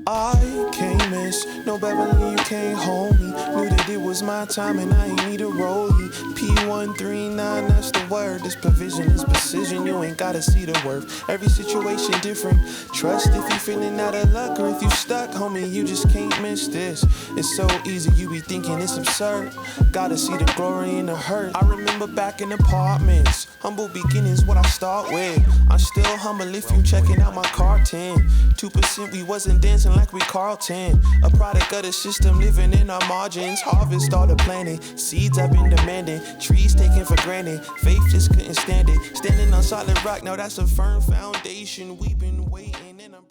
I can't miss no Beverly, you can't hold me. Knew that it was my time and I ain't need a rollie. P139, that's the word. This provision is precision, you ain't gotta see the worth. Every situation different. Trust if you feeling out of luck or if you stuck, homie, you just can't miss this. It's so easy, you be thinking it's absurd. Gotta see the glory in the hurt. I remember back in apartments, humble beginnings what I start with. I'm still humble if you checking out my car 10. 2% we wasn't dancing like we Carlton. A product of the system living in our margins. Harvest all the planting, seeds I've been demanding. Trees taken for granted, faith just couldn't stand it. Standing on solid rock, now that's a firm foundation. We've been waiting and I'm